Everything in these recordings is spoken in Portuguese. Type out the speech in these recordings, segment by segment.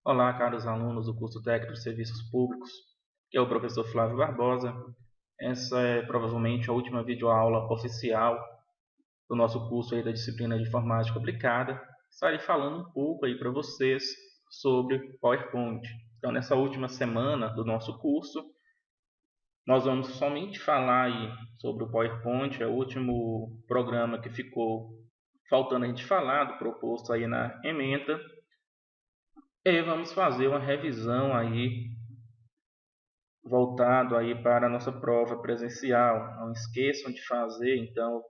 Olá, caros alunos do curso técnico de serviços públicos, que é o professor Flávio Barbosa. Essa é provavelmente a última videoaula oficial do nosso curso aí da disciplina de informática aplicada. Estarei falando um pouco aí para vocês sobre PowerPoint. Então, nessa última semana do nosso curso, nós vamos somente falar aí sobre o PowerPoint, é o último programa que ficou faltando a gente falar, do proposto aí na ementa. E vamos fazer uma revisão aí voltado aí para a nossa prova presencial. Não esqueçam de fazer então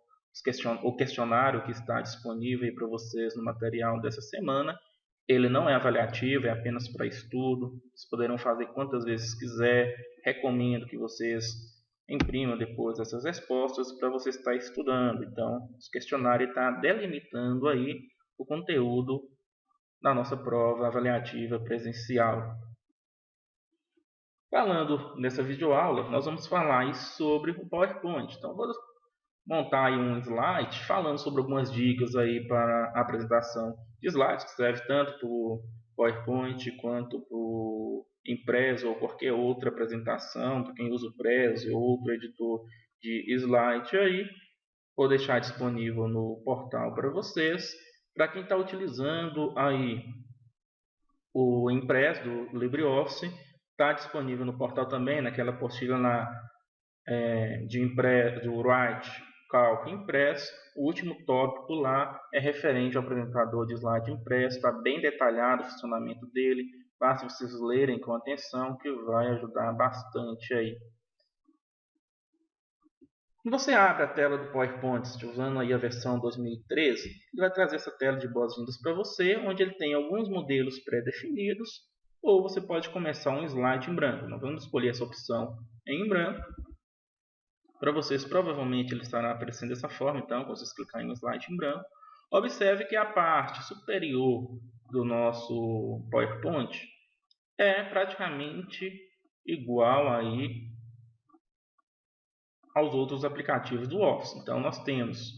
o questionário que está disponível aí para vocês no material dessa semana. Ele não é avaliativo, é apenas para estudo. Vocês poderão fazer quantas vezes quiser. Recomendo que vocês imprimam depois essas respostas para você estar estudando. Então, o questionário está delimitando aí o conteúdo da nossa prova avaliativa presencial. Falando nessa videoaula, nós vamos falar aí sobre o PowerPoint. Então, vou montar aí um slide falando sobre algumas dicas aí para a apresentação de slides, que serve tanto para o PowerPoint quanto para o Impress ou qualquer outra apresentação, para quem usa o Prezi ou outro editor de slide aí. Vou deixar disponível no portal para vocês. Para quem está utilizando aí o Impress do LibreOffice, está disponível no portal também, naquela apostila do Write, Calc Impress. O último tópico lá é referente ao apresentador de slide impresso, está bem detalhado o funcionamento dele. Basta vocês lerem com atenção que vai ajudar bastante aí. Quando você abre a tela do PowerPoint, usando aí a versão 2013, ele vai trazer essa tela de boas-vindas para você, onde ele tem alguns modelos pré-definidos, ou você pode começar um slide em branco. Nós vamos escolher essa opção em branco. Para vocês, provavelmente ele estará aparecendo dessa forma, então, quando vocês clicarem no slide em branco. Observe que a parte superior do nosso PowerPoint é praticamente igual aí aos outros aplicativos do Office. Então, nós temos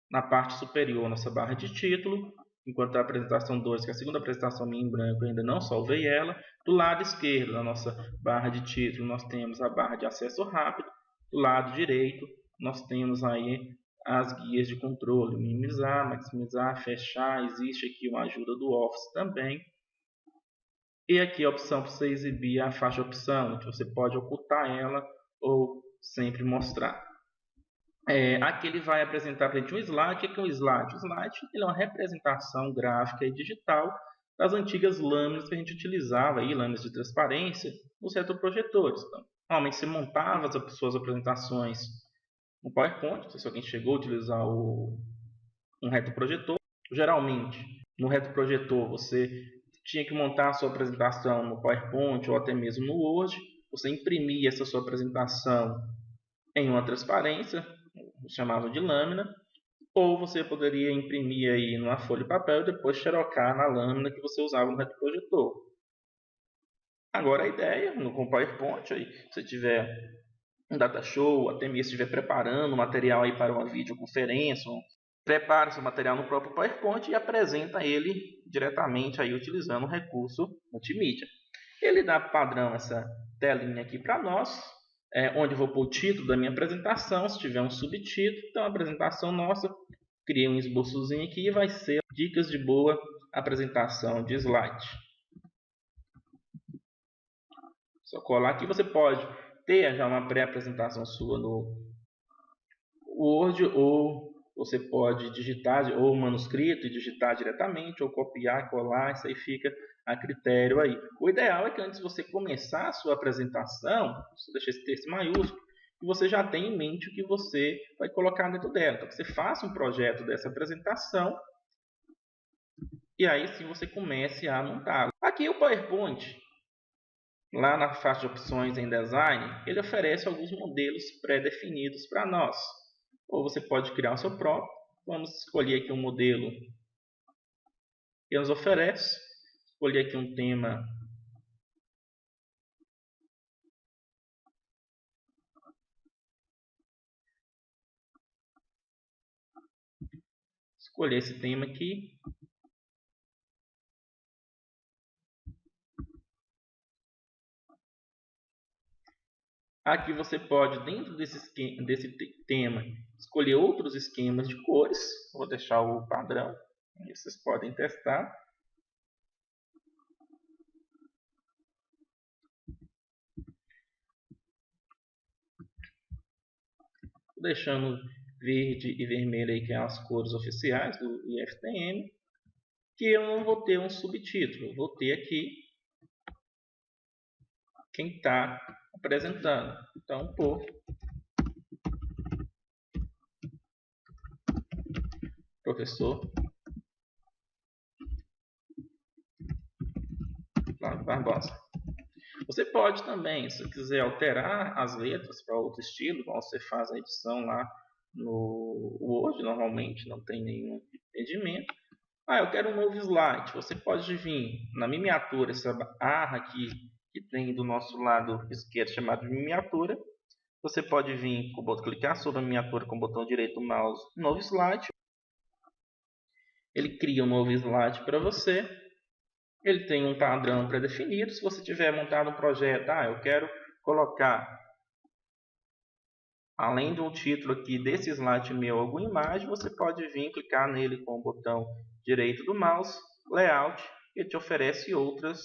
na parte superior nossa barra de título, enquanto a apresentação 2, que é a segunda apresentação minha em branco, ainda não salvei ela. Do lado esquerdo da nossa barra de título, nós temos a barra de acesso rápido. Do lado direito, nós temos aí as guias de controle, minimizar, maximizar, fechar. Existe aqui uma ajuda do Office também. E aqui a opção para você exibir a faixa opção, que você pode ocultar ela ou sempre mostrar. Aqui ele vai apresentar para a gente um slide. O que é um slide? O slide ele é uma representação gráfica e digital das antigas lâminas que a gente utilizava, aí, lâminas de transparência, nos retroprojetores. Então, normalmente você montava as suas apresentações no PowerPoint, se alguém chegou a utilizar um retroprojetor. Geralmente, no retroprojetor, você tinha que montar a sua apresentação no PowerPoint ou até mesmo no Word. Você imprimia essa sua apresentação em uma transparência, chamava de lâmina, ou você poderia imprimir aí numa folha de papel e depois xerocar na lâmina que você usava no retroprojetor. Agora a ideia, com o PowerPoint, aí, se você tiver um data show, até mesmo se estiver preparando material aí para uma videoconferência, prepara seu material no próprio PowerPoint e apresenta ele diretamente aí utilizando o recurso multimídia. Ele dá padrão essa telinha aqui para nós, onde eu vou pôr o título da minha apresentação, se tiver um subtítulo. Então a apresentação nossa, criei um esboçozinho aqui e vai ser dicas de boa apresentação de slide. Só colar aqui, você pode ter já uma pré-apresentação sua no Word, ou você pode digitar ou manuscrito e digitar diretamente, ou copiar, colar. Isso aí fica a critério aí. O ideal é que antes de você começar a sua apresentação, você deixa esse texto maiúsculo, que você já tenha em mente o que você vai colocar dentro dela. Então, que você faça um projeto dessa apresentação e aí sim você comece a montá-lo. Aqui o PowerPoint, lá na faixa de opções em design, ele oferece alguns modelos pré-definidos para nós. Ou você pode criar o seu próprio. Vamos escolher aqui um modelo que nos oferece. Escolher aqui um tema escolher esse tema aqui. Aqui você pode, dentro desse tema, escolher outros esquemas de cores. Vou deixar o padrão, e vocês podem testar. Estou deixando verde e vermelho aí, que são as cores oficiais do IFTM, que eu não vou ter um subtítulo, eu vou ter aqui quem está apresentando. Então, por professor Flávio Barbosa. Você pode também, se quiser alterar as letras para outro estilo, como você faz a edição lá no Word, normalmente não tem nenhum impedimento. Eu quero um novo slide. Você pode vir na miniatura, essa barra aqui que tem do nosso lado esquerdo chamado de miniatura. Você pode vir com o botão, clicar sobre a miniatura com o botão direito do mouse, novo slide. Ele cria um novo slide para você. Ele tem um padrão pré-definido. Se você tiver montado um projeto, eu quero colocar, além de um título aqui desse slide meu, alguma imagem, você pode vir clicar nele com o botão direito do mouse, layout, e ele te oferece outras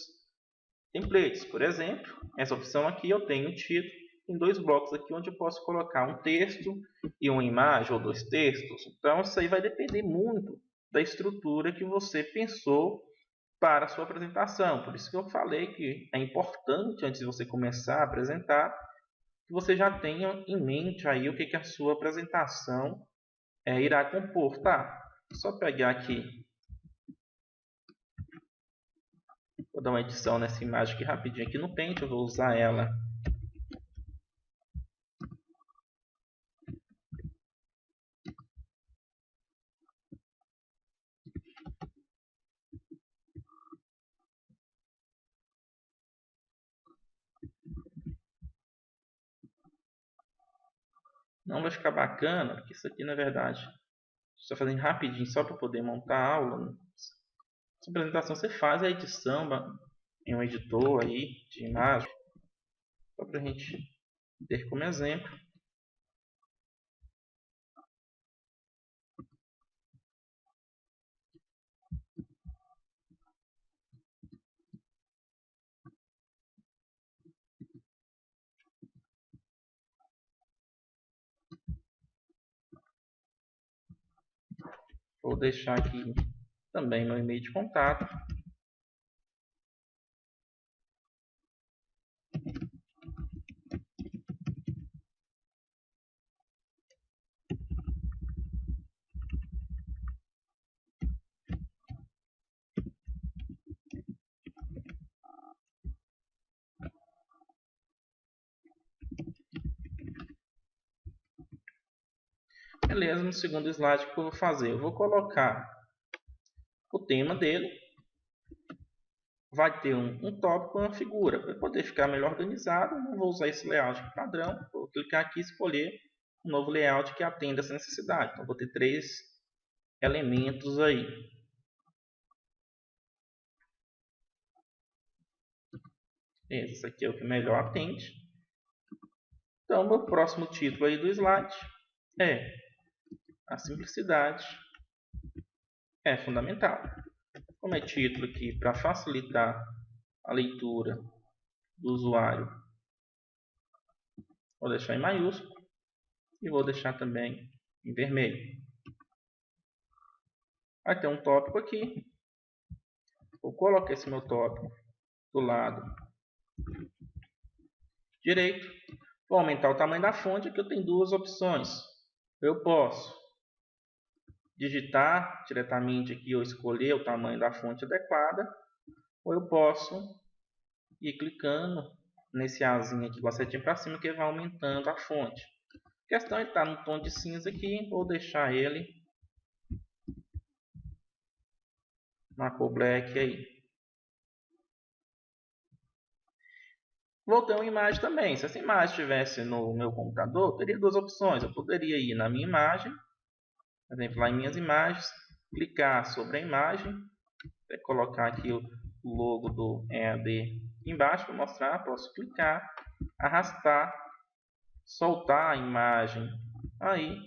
templates. Por exemplo, essa opção aqui eu tenho um título em 2 blocos aqui, onde eu posso colocar um texto e uma imagem ou 2 textos. Então isso aí vai depender muito da estrutura que você pensou para a sua apresentação. Por isso que eu falei que é importante, antes de você começar a apresentar, que você já tenha em mente aí o que a sua apresentação irá compor, tá? Só pegar aqui, vou dar uma edição nessa imagem aqui rapidinho aqui no Paint, eu vou usar ela. Não vai ficar bacana, porque isso aqui na verdade estou fazendo rapidinho só para poder montar a aula. Essa apresentação você faz a edição em um editor aí de imagem, só para a gente ter como exemplo. Vou deixar aqui também meu e-mail de contato. Beleza, no segundo slide, o que eu vou fazer? Eu vou colocar o tema dele. Vai ter um tópico e uma figura. Para poder ficar melhor organizado, não vou usar esse layout padrão. Vou clicar aqui e escolher um novo layout que atenda essa necessidade. Então, vou ter 3 elementos aí. Esse aqui é o que melhor atende. Então, meu próximo título aí do slide é: a simplicidade é fundamental. Como é título aqui para facilitar a leitura do usuário, vou deixar em maiúsculo e vou deixar também em vermelho. Vai ter um tópico aqui. Vou colocar esse meu tópico do lado direito. Vou aumentar o tamanho da fonte. Aqui eu tenho 2 opções. Eu posso digitar diretamente aqui ou escolher o tamanho da fonte adequada, ou eu posso ir clicando nesse azinho aqui com a setinha para cima, que vai aumentando a fonte. A questão é estar no tom de cinza aqui, vou deixar ele na cor black aí. Vou ter uma imagem também. Se essa imagem estivesse no meu computador, eu teria 2 opções. Eu poderia ir na minha imagem, por exemplo, lá em minhas imagens, clicar sobre a imagem, colocar aqui o logo do EAD embaixo para mostrar. Posso clicar, arrastar soltar a imagem aí.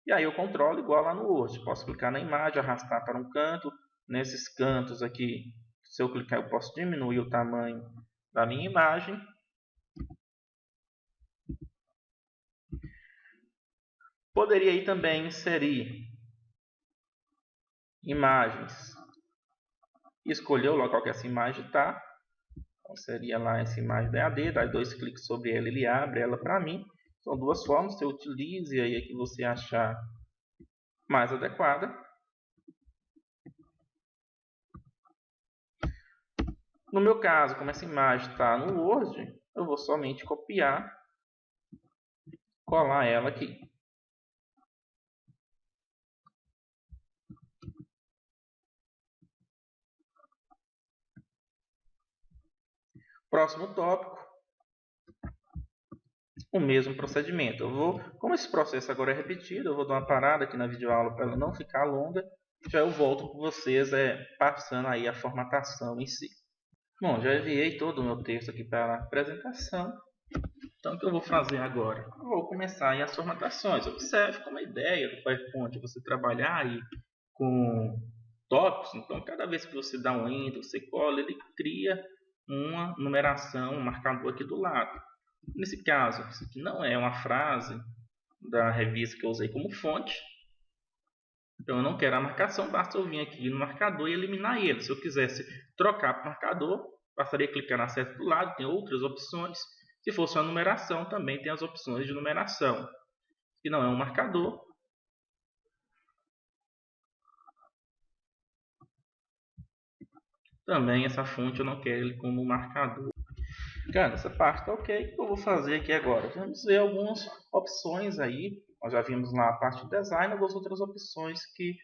E aí eu controlo igual lá no Word. Posso clicar na imagem, arrastar para um canto. Nesses cantos aqui, se eu clicar, eu posso diminuir o tamanho da minha imagem. Poderia aí também inserir imagens. Escolher o local que essa imagem está. Então, seria lá essa imagem da EAD. Dá 2 cliques sobre ela, ele abre ela para mim. São 2 formas, você utilize aí a que você achar mais adequada. No meu caso, como essa imagem está no Word, eu vou somente copiar, colar ela aqui. Próximo tópico, o mesmo procedimento. Como esse processo agora é repetido, eu vou dar uma parada aqui na videoaula para ela não ficar longa. Já eu volto com vocês passando aí a formatação em si. Bom, já enviei todo o meu texto aqui para a apresentação. Então, o que eu vou fazer agora? Eu vou começar aí as formatações. Observe como a ideia do PowerPoint é você trabalhar aí com tópicos. Então, cada vez que você dá um Enter, você cola, ele cria uma numeração, um marcador aqui do lado. Nesse caso, isso aqui não é uma frase da revista que eu usei como fonte. Então, eu não quero a marcação, basta eu vir aqui no marcador e eliminar ele. Se eu quisesse trocar para o marcador, bastaria clicar na seta do lado, tem outras opções. Se fosse uma numeração, também tem as opções de numeração. Se não é um marcador, também essa fonte eu não quero ele como marcador. Cara, essa parte está ok. O que eu vou fazer aqui agora? Vamos ver algumas opções aí. Nós já vimos lá a parte de design, algumas outras opções que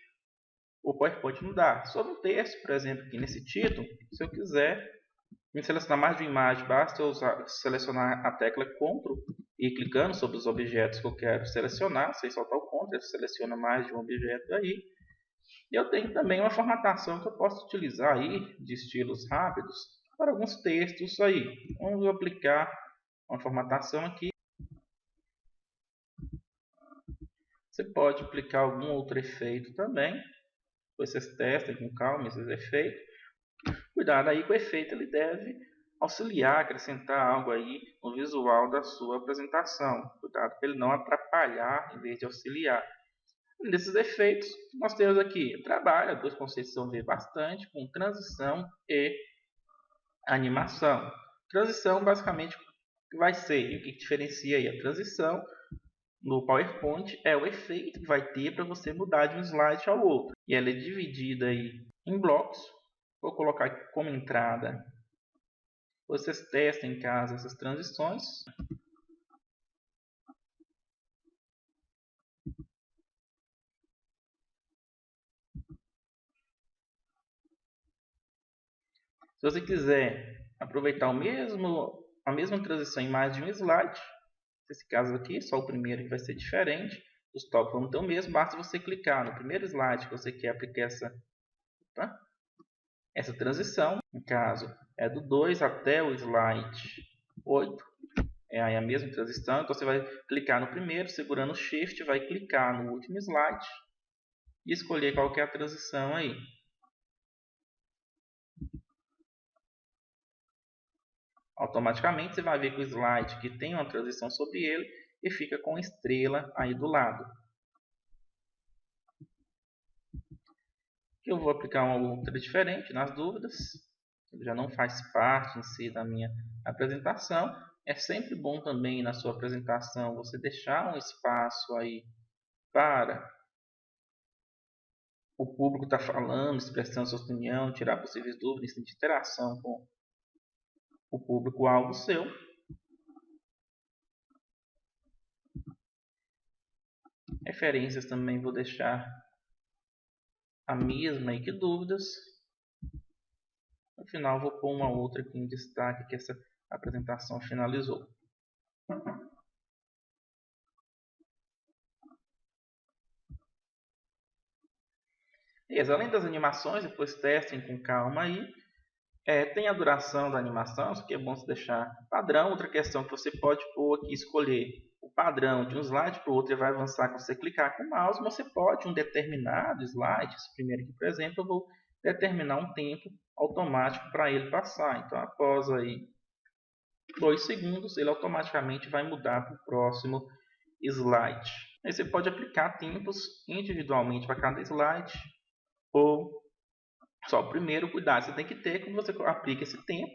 o PowerPoint não dá. Sobre o texto, por exemplo, aqui nesse título, se eu quiser me selecionar mais de uma imagem, basta eu selecionar a tecla Ctrl e clicando sobre os objetos que eu quero selecionar, sem soltar o Ctrl, ele seleciona mais de um objeto aí. E eu tenho também uma formatação que eu posso utilizar aí de estilos rápidos para alguns textos aí. Vamos aplicar uma formatação aqui. Você pode aplicar algum outro efeito também. Vocês testem com calma esses efeitos. Cuidado aí com o efeito, ele deve auxiliar, acrescentar algo aí no visual da sua apresentação. Cuidado para ele não atrapalhar em vez de auxiliar. Desses efeitos, nós temos aqui, trabalha, 2 conceitos que vão ver bastante, com transição e animação. Transição, basicamente, vai ser, e o que diferencia aí a transição no PowerPoint é o efeito que vai ter para você mudar de um slide ao outro. E ela é dividida aí em blocos. Vou colocar aqui como entrada. Vocês testem em casa essas transições. Se você quiser aproveitar a mesma transição em mais de um slide, nesse caso aqui, só o primeiro que vai ser diferente, os tópicos vão ter o mesmo, basta você clicar no primeiro slide que você quer aplicar essa transição, no caso é do 2 até o slide 8, é aí a mesma transição, então você vai clicar no primeiro, segurando o Shift, vai clicar no último slide e escolher qual que é a transição aí. Automaticamente você vai ver que o slide que tem uma transição sobre ele e fica com estrela aí do lado. Eu vou aplicar uma outra diferente nas dúvidas. Ele já não faz parte em si da minha apresentação. É sempre bom também na sua apresentação você deixar um espaço aí para o público estar falando, expressando sua opinião, tirar possíveis dúvidas, de interação com o público-alvo seu. Referências também vou deixar a mesma aí que dúvidas. No final vou pôr uma outra aqui em destaque que essa apresentação finalizou. Beleza, além das animações, depois testem com calma aí. Tem a duração da animação, isso aqui é bom se deixar padrão. Outra questão que você pode pôr aqui, escolher o padrão de um slide para o outro, ele vai avançar quando você clicar com o mouse. Você pode, um determinado slide, esse primeiro aqui, por exemplo, eu vou determinar um tempo automático para ele passar. Então, após aí 2 segundos, ele automaticamente vai mudar para o próximo slide. Aí você pode aplicar tempos individualmente para cada slide ou só o primeiro. Cuidado você tem que ter quando você aplica esse tempo.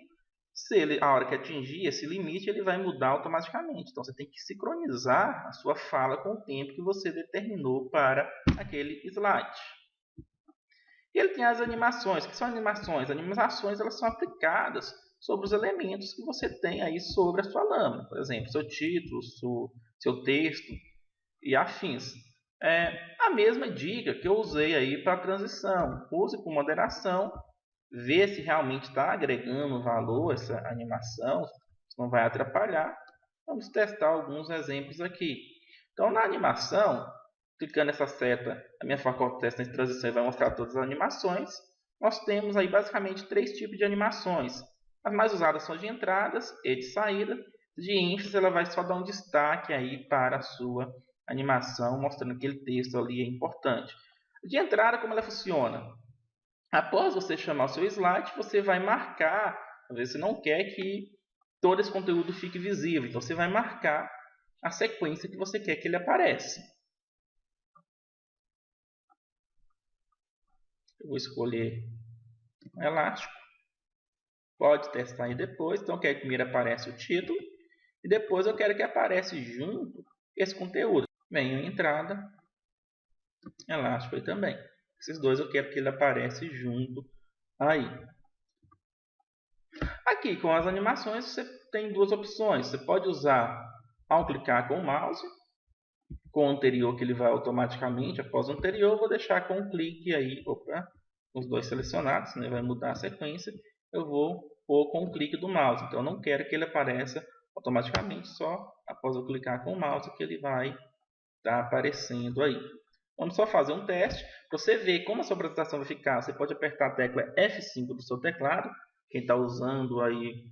Se ele, a hora que atingir esse limite, ele vai mudar automaticamente. Então você tem que sincronizar a sua fala com o tempo que você determinou para aquele slide. E ele tem as animações. O que são animações? As animações elas são aplicadas sobre os elementos que você tem aí sobre a sua lâmina. Por exemplo, seu título, seu texto e afins. A mesma dica que eu usei aí para a transição. Use com moderação, vê se realmente está agregando valor essa animação, se não vai atrapalhar. Vamos testar alguns exemplos aqui. Então, na animação, clicando nessa seta, a minha faca testa em transição vai mostrar todas as animações. Nós temos aí basicamente 3 tipos de animações. As mais usadas são de entradas e de saída. De ênfase, ela vai só dar um destaque aí para a sua animação, mostrando que aquele texto ali é importante. De entrada, como ela funciona? Após você chamar o seu slide, você vai marcar, às vezes você não quer que todo esse conteúdo fique visível, então você vai marcar a sequência que você quer que ele apareça. Eu vou escolher um elástico. Pode testar aí depois. Então eu quero que primeiro apareça o título e depois eu quero que apareça junto esse conteúdo. Venho em entrada, elástico aí também. Esses dois eu quero que ele apareça junto aí. Aqui com as animações você tem 2 opções. Você pode usar ao clicar com o mouse, com o anterior que ele vai automaticamente após o anterior. Eu vou deixar com um clique aí, os 2 selecionados, né? Vai mudar a sequência. Eu vou pôr com o clique do mouse. Então eu não quero que ele apareça automaticamente, só após eu clicar com o mouse que ele vai estar aparecendo aí. Vamos só fazer um teste. Para você ver como a sua apresentação vai ficar, você pode apertar a tecla F5 do seu teclado. Quem está usando aí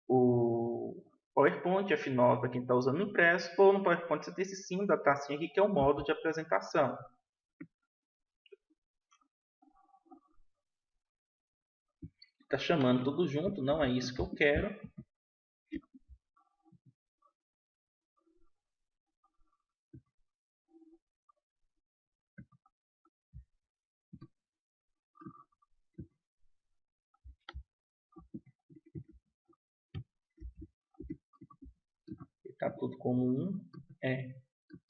o PowerPoint, F9 para quem está usando o impresso, ou no PowerPoint você tem esse símbolo da tacinha aqui que é o modo de apresentação. Está chamando tudo junto, não é isso que eu quero. Está tudo como um.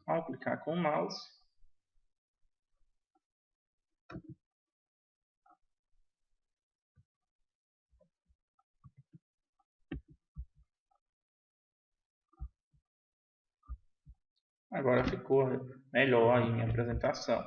Ao clicar com o mouse, agora ficou melhor aí minha apresentação.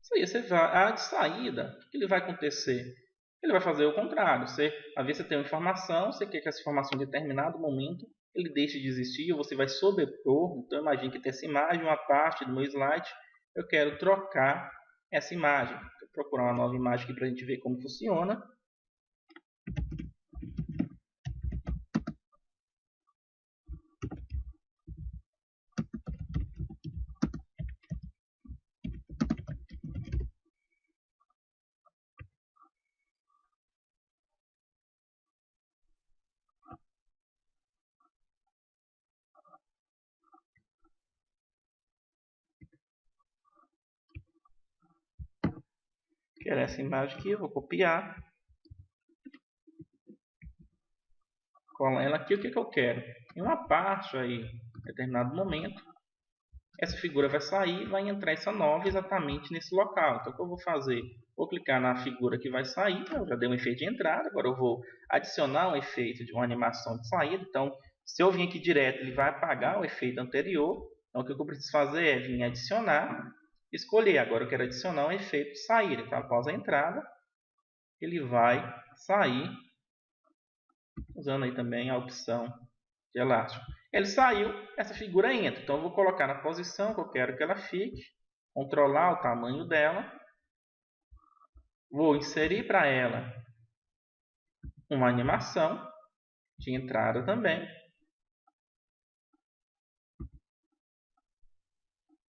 Isso aí, você vai, a de saída, o que ele vai acontecer? Ele vai fazer o contrário. Às vezes você tem uma informação, você quer que essa informação em determinado momento ele deixe de existir, ou você vai sobrepor. Então imagine que tem essa imagem, uma parte do meu slide, eu quero trocar essa imagem. Vou procurar uma nova imagem aqui para a gente ver como funciona. Quero essa imagem aqui, eu vou copiar, colar ela aqui. O que eu quero? Em uma parte aí, em determinado momento, essa figura vai sair e vai entrar essa nova exatamente nesse local. Então o que eu vou fazer? Vou clicar na figura que vai sair, eu já dei um efeito de entrada, agora eu vou adicionar um efeito de uma animação de saída. Então se eu vir aqui direto, ele vai apagar o efeito anterior. Então o que eu preciso fazer é vir adicionar, escolher. Agora eu quero adicionar um efeito de saída. Então após a entrada, ele vai sair, usando aí também a opção de elástico. Ele saiu, essa figura entra. Então eu vou colocar na posição que eu quero que ela fique, controlar o tamanho dela. Vou inserir para ela uma animação de entrada também.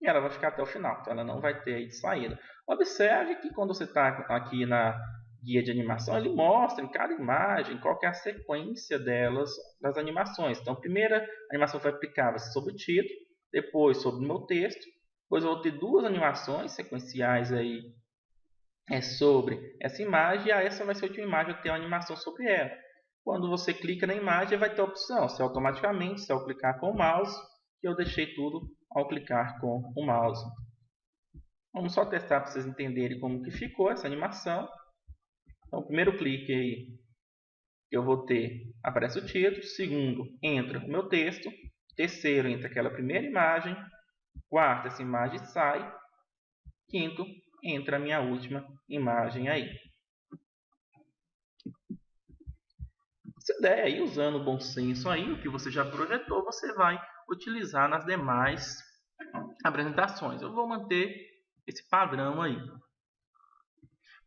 E ela vai ficar até o final, então ela não vai ter aí de saída. Observe que quando você está aqui na guia de animação, ele mostra em cada imagem qual que é a sequência delas, das animações. Então, a primeira animação que vai aplicar vai ser sobre o título, depois sobre o meu texto, depois eu vou ter duas animações sequenciais aí sobre essa imagem, e essa vai ser a última imagem, eu tenho uma animação sobre ela. Quando você clica na imagem, vai ter a opção, se automaticamente, se eu clicar com o mouse, que eu deixei tudo ao clicar com o mouse. Vamos só testar para vocês entenderem como que ficou essa animação. Então, o primeiro clique aí que eu vou ter, aparece o título. Segundo, entra o meu texto. Terceiro, entra aquela primeira imagem. Quarto, essa imagem sai. Quinto, entra a minha última imagem aí. Essa ideia aí, usando o bom senso aí, o que você já projetou, você vai utilizar nas demais apresentações. Eu vou manter esse padrão aí.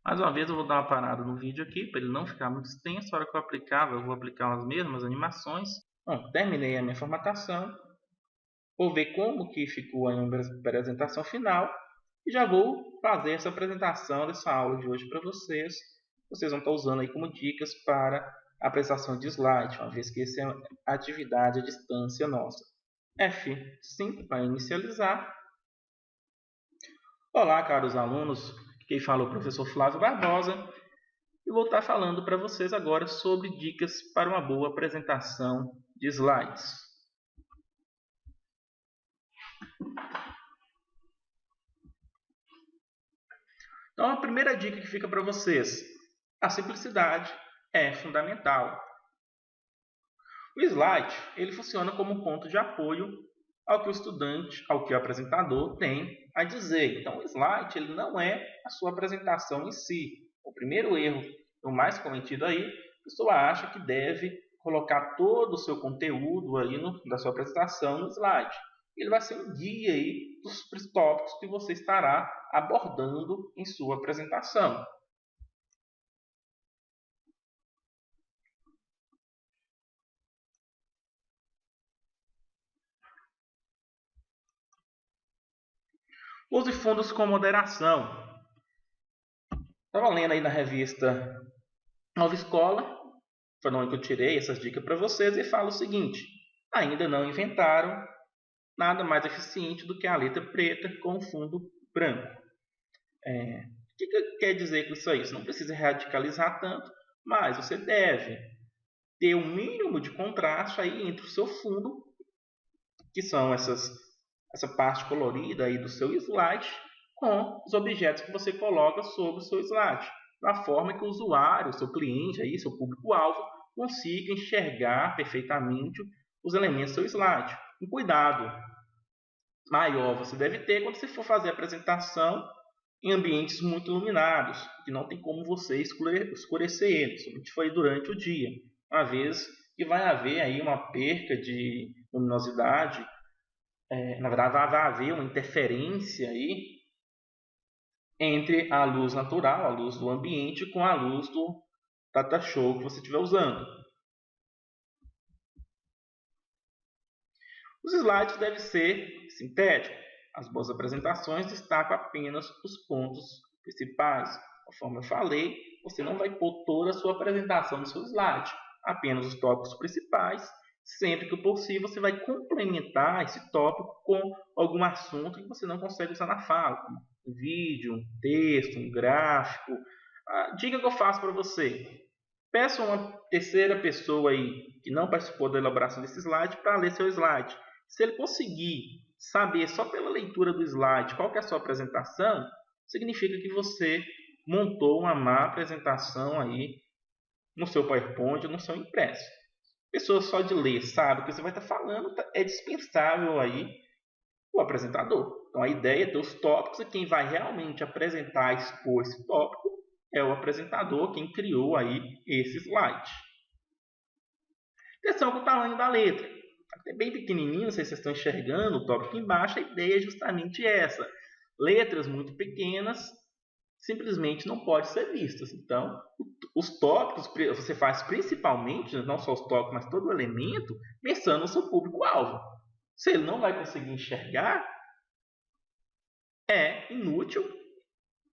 Mais uma vez eu vou dar uma parada no vídeo aqui, para ele não ficar muito extenso. Na hora que eu aplicar, eu vou aplicar as mesmas animações. Bom, terminei a minha formatação. Vou ver como que ficou a minha apresentação final. E já vou fazer essa apresentação dessa aula de hoje para vocês. Vocês vão estar usando aí como dicas para a apresentação de slide, uma vez que essa é a atividade à distância nossa. F5 para inicializar. Olá, caros alunos. Quem fala é o professor Flávio Barbosa. E vou estar falando para vocês agora sobre dicas para uma boa apresentação de slides. Então, a primeira dica que fica para vocês: a simplicidade é fundamental. O slide ele funciona como ponto de apoio ao que o estudante, ao que o apresentador tem a dizer. Então, o slide ele não é a sua apresentação em si. O primeiro erro, o mais cometido aí, a pessoa acha que deve colocar todo o seu conteúdo aí da sua apresentação no slide. Ele vai ser um guia aí dos tópicos que você estará abordando em sua apresentação. Use fundos com moderação. Estava lendo aí na revista Nova Escola, foi onde eu tirei essas dicas para vocês, e fala o seguinte: ainda não inventaram nada mais eficiente do que a letra preta com fundo branco. O que quer dizer com isso aí? Você não precisa radicalizar tanto, mas você deve ter um mínimo de contraste aí entre o seu fundo, que são essa parte colorida aí do seu slide, com os objetos que você coloca sobre o seu slide, da forma que o usuário, seu cliente, aí, seu público-alvo, consiga enxergar perfeitamente os elementos do seu slide. Um cuidado maior você deve ter quando você for fazer a apresentação em ambientes muito iluminados, que não tem como você escurecer eles, somente foi durante o dia, uma vez que vai haver aí uma perca de luminosidade. Na verdade, vai haver uma interferência aí entre a luz natural, a luz do ambiente, com a luz do data show que você estiver usando. Os slides devem ser sintéticos. As boas apresentações destacam apenas os pontos principais. Conforme eu falei, você não vai pôr toda a sua apresentação no seu slide, apenas os tópicos principais. Sempre que possível, você vai complementar esse tópico com algum assunto que você não consegue usar na fala, como um vídeo, um texto, um gráfico. A dica que eu faço para você: peça uma terceira pessoa aí que não participou da elaboração desse slide para ler seu slide. Se ele conseguir saber só pela leitura do slide qual que é a sua apresentação, significa que você montou uma má apresentação aí no seu PowerPoint ou no seu impresso. Pessoa só de ler sabe o que você vai estar falando, é dispensável aí o apresentador. Então a ideia é ter os tópicos, e quem vai realmente apresentar, expor esse tópico é o apresentador, quem criou aí esse slide. Atenção com o tamanho da letra. É bem pequenininho, não sei se vocês estão enxergando o tópico embaixo, a ideia é justamente essa. Letras muito pequenas simplesmente não pode ser vistas. Então, os tópicos você faz principalmente, não só os tópicos, mas todo o elemento, pensando no seu público-alvo. Se ele não vai conseguir enxergar, é inútil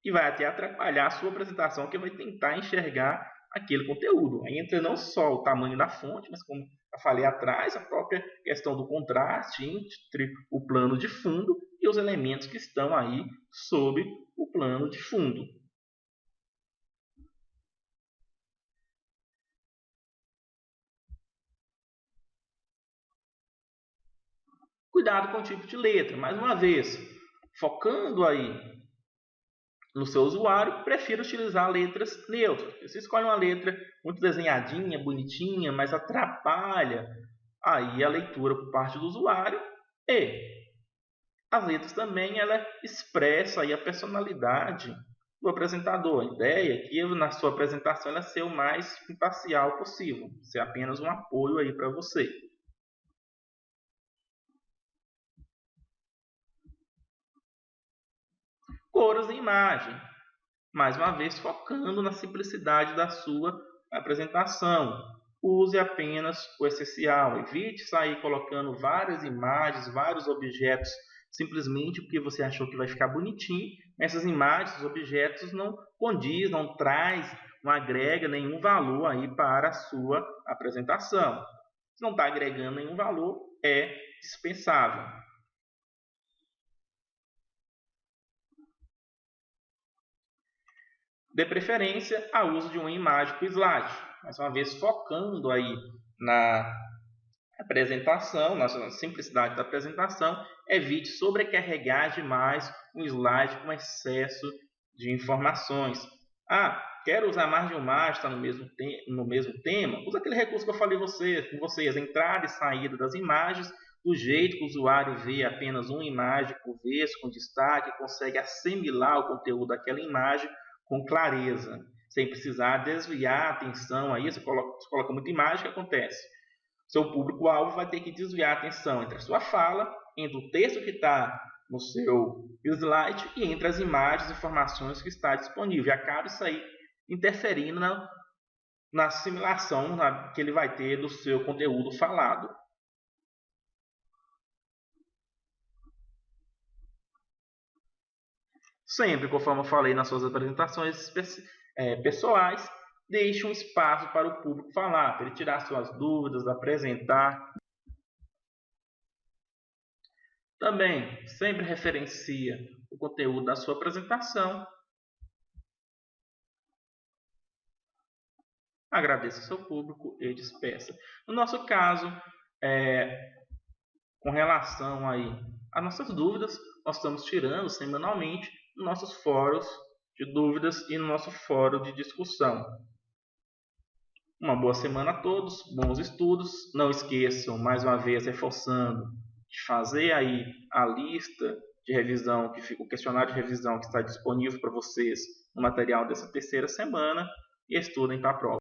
e vai até atrapalhar a sua apresentação, que vai tentar enxergar aquele conteúdo. Aí entra não só o tamanho da fonte, mas como eu falei atrás, a própria questão do contraste entre o plano de fundo e os elementos que estão aí sob o plano de fundo. Cuidado com o tipo de letra. Mais uma vez, focando aí no seu usuário, prefira utilizar letras neutras. Você escolhe uma letra muito desenhadinha, bonitinha, mas atrapalha aí a leitura por parte do usuário. E as letras também ela expressa aí a personalidade do apresentador. A ideia é que na sua apresentação ela seja o mais imparcial possível, ser apenas um apoio aí para você. Cores e imagem. Mais uma vez, focando na simplicidade da sua apresentação. Use apenas o essencial. Evite sair colocando várias imagens, vários objetos, simplesmente porque você achou que vai ficar bonitinho. Essas imagens, os objetos não condizem, não traz, não agrega nenhum valor aí para a sua apresentação. Se não está agregando nenhum valor, é dispensável. Dê preferência ao uso de uma imagem com slide. Mais uma vez, focando aí na apresentação, na simplicidade da apresentação, evite sobrecarregar demais um slide com excesso de informações. Quero usar mais de uma imagem, está no mesmo tema? Usa aquele recurso que eu falei com vocês, entrada e saída das imagens, do jeito que o usuário vê apenas uma imagem por vez, com destaque, consegue assimilar o conteúdo daquela imagem com clareza, sem precisar desviar a atenção. Aí você coloca muita imagem, o que acontece? Seu público-alvo vai ter que desviar a atenção entre a sua fala, entre o texto que está no seu slide e entre as imagens e informações que está disponível. E acaba isso aí interferindo na assimilação que ele vai ter do seu conteúdo falado. Sempre, conforme eu falei nas suas apresentações pessoais, deixe um espaço para o público falar, para ele tirar suas dúvidas, apresentar. Também, sempre referencia o conteúdo da sua apresentação. Agradeça ao seu público e despeça. No nosso caso, com relação aí às nossas dúvidas, nós estamos tirando semanalmente nos nossos fóruns de dúvidas e no nosso fórum de discussão. Uma boa semana a todos, bons estudos. Não esqueçam, mais uma vez, reforçando, de fazer aí a lista de revisão, o questionário de revisão que está disponível para vocês no material dessa terceira semana, e estudem para a prova.